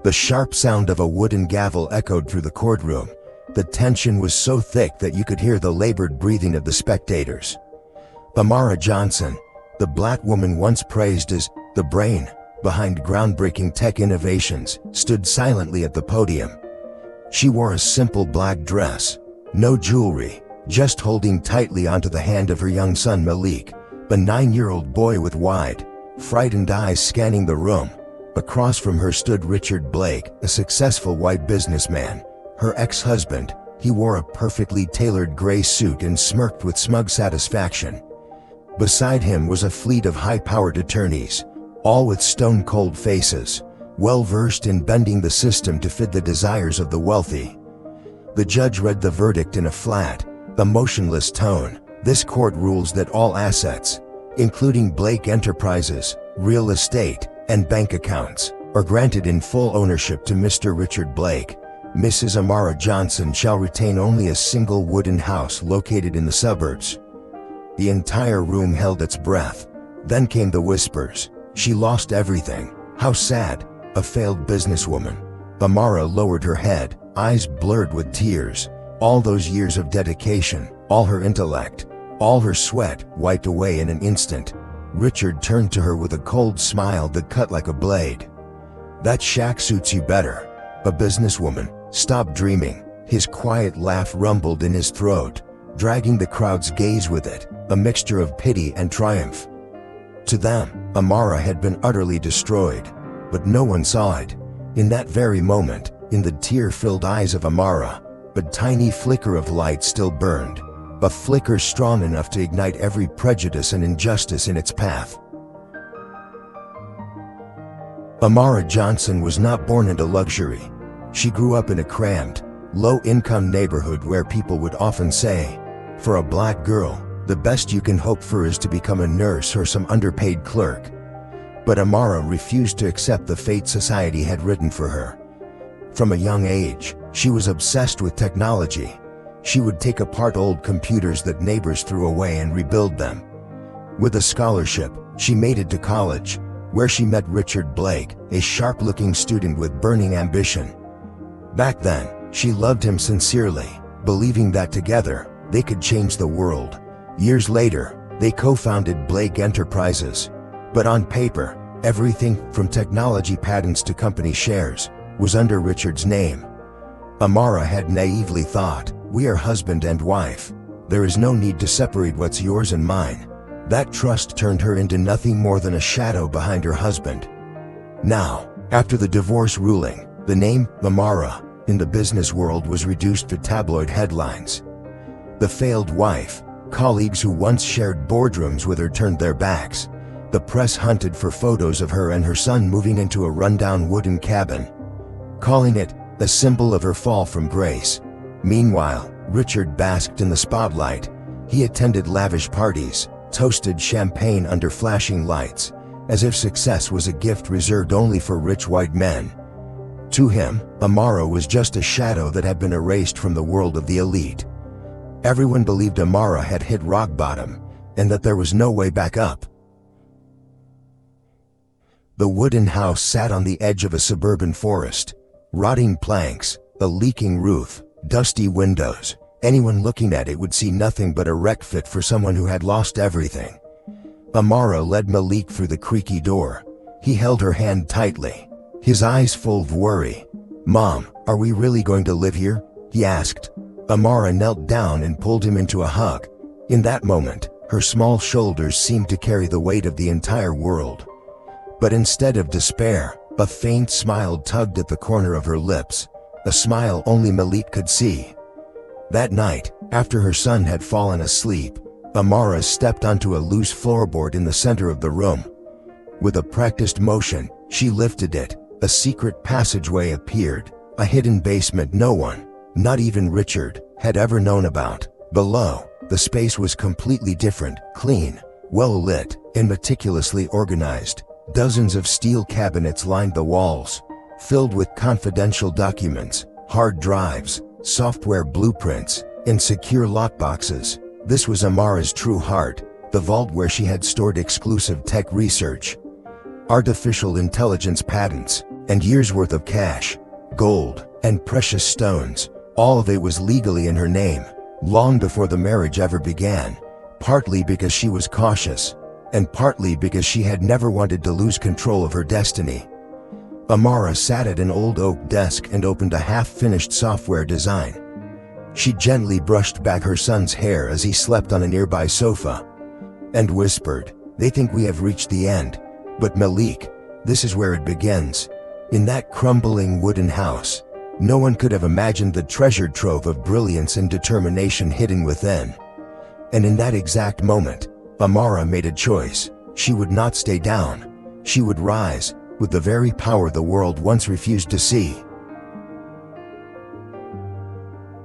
The sharp sound of a wooden gavel echoed through the courtroom. The tension was so thick that you could hear the labored breathing of the spectators. Amara Johnson, the black woman once praised as the brain behind groundbreaking tech innovations, stood silently at the podium. She wore a simple black dress, no jewelry, just holding tightly onto the hand of her young son Malik, a 9-year-old boy with wide, frightened eyes scanning the room. Across from her stood Richard Blake, a successful white businessman, her ex-husband. He wore a perfectly tailored gray suit and smirked with smug satisfaction. Beside him was a fleet of high-powered attorneys, all with stone-cold faces, well-versed in bending the system to fit the desires of the wealthy. The judge read the verdict in a flat, emotionless tone. This court rules that all assets, including Blake Enterprises, real estate, and bank accounts, are granted in full ownership to Mr. Richard Blake. Mrs. Amara Johnson shall retain only a single wooden house located in the suburbs. The entire room held its breath. Then came the whispers. She lost everything. How sad. A failed businesswoman. Amara lowered her head, eyes blurred with tears. All those years of dedication, all her intellect, all her sweat wiped away in an instant. Richard turned to her with a cold smile that cut like a blade. That shack suits you better. A businesswoman. Stop dreaming. His quiet laugh rumbled in his throat, dragging the crowd's gaze with it, a mixture of pity and triumph. To them, Amara had been utterly destroyed, but no one saw it. In that very moment, in the tear-filled eyes of Amara, a tiny flicker of light still burned, a flicker strong enough to ignite every prejudice and injustice in its path. Amara Johnson was not born into luxury. She grew up in a cramped, low-income neighborhood where people would often say, for a black girl, the best you can hope for is to become a nurse or some underpaid clerk. But Amara refused to accept the fate society had written for her. From a young age, she was obsessed with technology. She would take apart old computers that neighbors threw away and rebuild them. With a scholarship, she made it to college, where she met Richard Blake, a sharp-looking student with burning ambition. Back then, she loved him sincerely, believing that together, they could change the world. Years later, they co-founded Blake Enterprises. But on paper, everything from technology patents to company shares was under Richard's name. Amara had naively thought, we are husband and wife. There is no need to separate what's yours and mine. That trust turned her into nothing more than a shadow behind her husband. Now, after the divorce ruling, the name Amara in the business world was reduced to tabloid headlines. The failed wife, colleagues who once shared boardrooms with her turned their backs. The press hunted for photos of her and her son moving into a rundown wooden cabin, calling it a symbol of her fall from grace. Meanwhile, Richard basked in the spotlight. He attended lavish parties, toasted champagne under flashing lights, as if success was a gift reserved only for rich white men. To him, Amara was just a shadow that had been erased from the world of the elite. Everyone believed Amara had hit rock bottom, and that there was no way back up. The wooden house sat on the edge of a suburban forest. Rotting planks, a leaking roof, dusty windows. Anyone looking at it would see nothing but a wreck fit for someone who had lost everything. Amara led Malik through the creaky door. He held her hand tightly, his eyes full of worry. "Mom, are we really going to live here?" he asked. Amara knelt down and pulled him into a hug. In that moment, her small shoulders seemed to carry the weight of the entire world. But instead of despair, a faint smile tugged at the corner of her lips, a smile only Malik could see. That night, after her son had fallen asleep, Amara stepped onto a loose floorboard in the center of the room. With a practiced motion, she lifted it. A secret passageway appeared, a hidden basement no one, not even Richard, had ever known about. Below, the space was completely different, clean, well lit, and meticulously organized. Dozens of steel cabinets lined the walls, filled with confidential documents, hard drives, software blueprints, and secure lockboxes. This was Amara's true heart, the vault where she had stored exclusive tech research, artificial intelligence patents, and years' worth of cash, gold, and precious stones. All of it was legally in her name, long before the marriage ever began, partly because she was cautious, and partly because she had never wanted to lose control of her destiny. Amara sat at an old oak desk and opened a half-finished software design. She gently brushed back her son's hair as he slept on a nearby sofa, and whispered, "They think we have reached the end, but Malik, this is where it begins." In that crumbling wooden house, no one could have imagined the treasured trove of brilliance and determination hidden within. And in that exact moment, Amara made a choice. She would not stay down. She would rise, with the very power the world once refused to see.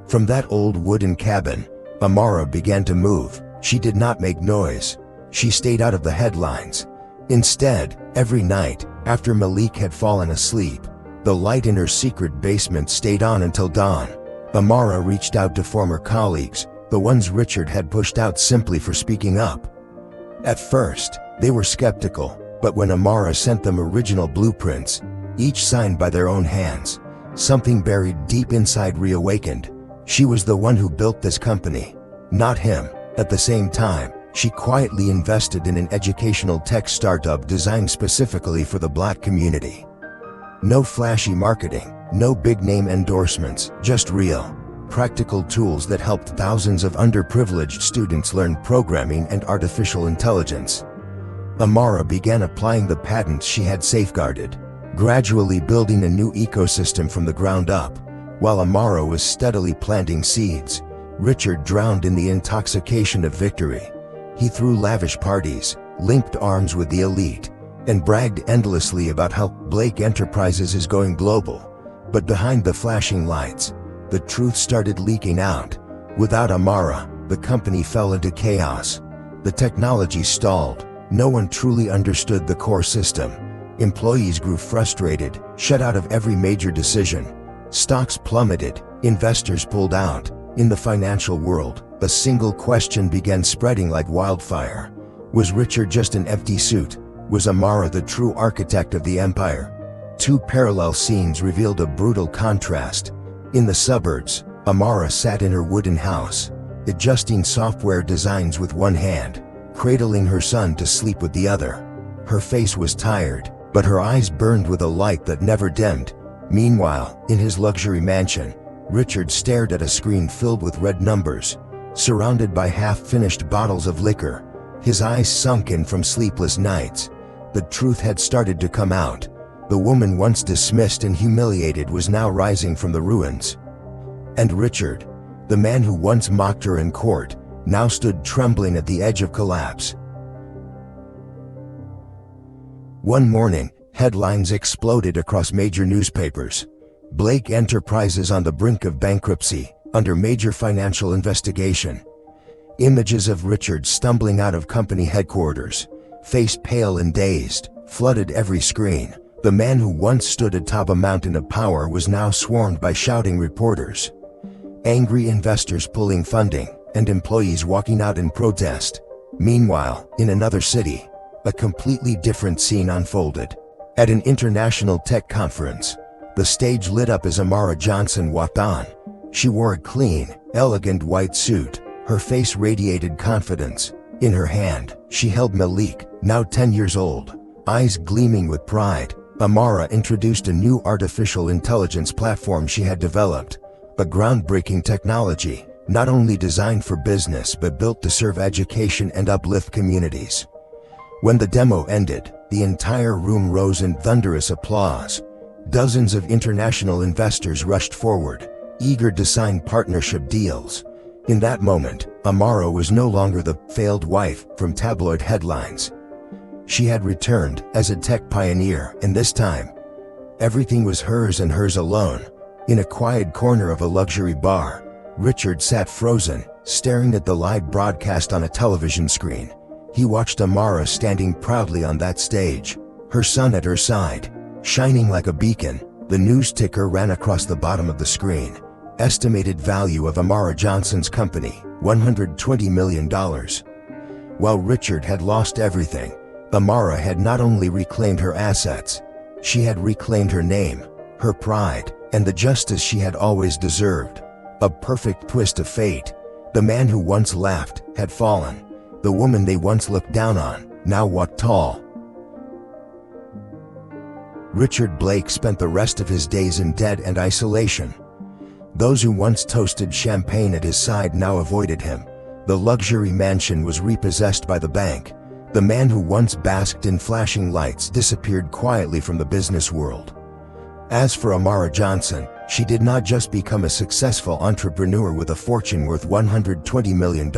From that old wooden cabin, Amara began to move. She did not make noise. She stayed out of the headlines. Instead, every night, after Malik had fallen asleep, the light in her secret basement stayed on until dawn. Amara reached out to former colleagues, the ones Richard had pushed out simply for speaking up. At first, they were skeptical, but when Amara sent them original blueprints, each signed by their own hands, something buried deep inside reawakened. She was the one who built this company, not him. At the same time, she quietly invested in an educational tech startup designed specifically for the Black community. No flashy marketing, no big-name endorsements, just real, practical tools that helped thousands of underprivileged students learn programming and artificial intelligence. Amara began applying the patents she had safeguarded, gradually building a new ecosystem from the ground up. While Amara was steadily planting seeds, Richard drowned in the intoxication of victory. He threw lavish parties, linked arms with the elite, and bragged endlessly about how Blake Enterprises is going global. But behind the flashing lights, the truth started leaking out. Without Amara, the company fell into chaos. The technology stalled. No one truly understood the core system. Employees grew frustrated, shut out of every major decision. Stocks plummeted, investors pulled out. In the financial world, a single question began spreading like wildfire. Was Richard just an empty suit? Was Amara the true architect of the empire? Two parallel scenes revealed a brutal contrast. In the suburbs, Amara sat in her wooden house, adjusting software designs with one hand, cradling her son to sleep with the other. Her face was tired, but her eyes burned with a light that never dimmed. Meanwhile, in his luxury mansion, Richard stared at a screen filled with red numbers, surrounded by half-finished bottles of liquor, his eyes sunken from sleepless nights. The truth had started to come out. The woman once dismissed and humiliated was now rising from the ruins. And Richard, the man who once mocked her in court, now stood trembling at the edge of collapse. One morning, headlines exploded across major newspapers. Blake Enterprises on the brink of bankruptcy, under major financial investigation. Images of Richard stumbling out of company headquarters, face pale and dazed, flooded every screen. The man who once stood atop a mountain of power was now swarmed by shouting reporters. Angry investors pulling funding, and employees walking out in protest. Meanwhile, in another city, a completely different scene unfolded. At an international tech conference, the stage lit up as Amara Johnson walked on. She wore a clean, elegant white suit. Her face radiated confidence. In her hand, she held Malik, now 10 years old, eyes gleaming with pride. Amara introduced a new artificial intelligence platform she had developed, a groundbreaking technology, not only designed for business but built to serve education and uplift communities. When the demo ended, the entire room rose in thunderous applause. Dozens of international investors rushed forward, eager to sign partnership deals. In that moment, Amara was no longer the failed wife from tabloid headlines. She had returned as a tech pioneer, and this time, everything was hers and hers alone. In a quiet corner of a luxury bar, Richard sat frozen, staring at the live broadcast on a television screen. He watched Amara standing proudly on that stage, her son at her side, shining like a beacon. The news ticker ran across the bottom of the screen. Estimated value of Amara Johnson's company, $120 million. While Richard had lost everything, Amara had not only reclaimed her assets, She had reclaimed her name, her pride, and the justice she had always deserved. A perfect twist of fate. The man who once laughed had fallen. The woman they once looked down on now walked tall. Richard Blake spent the rest of his days in debt and isolation. Those who once toasted champagne at his side now avoided him. The luxury mansion was repossessed by the bank. The man who once basked in flashing lights disappeared quietly from the business world. As for Amara Johnson, she did not just become a successful entrepreneur with a fortune worth $120 million.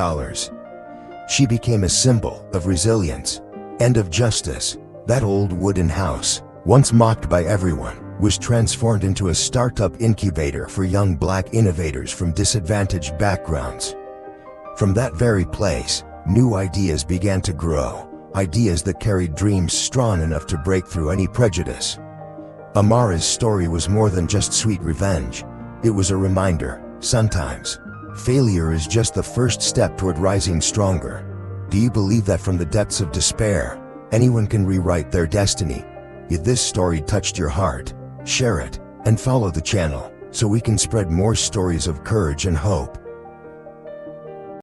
She became a symbol of resilience and of justice. That old wooden house, once mocked by everyone, was transformed into a startup incubator for young black innovators from disadvantaged backgrounds. From that very place, new ideas began to grow, ideas that carried dreams strong enough to break through any prejudice. Amara's story was more than just sweet revenge. It was a reminder, sometimes, failure is just the first step toward rising stronger. Do you believe that from the depths of despair, anyone can rewrite their destiny? If this story touched your heart, share it, and follow the channel, so we can spread more stories of courage and hope.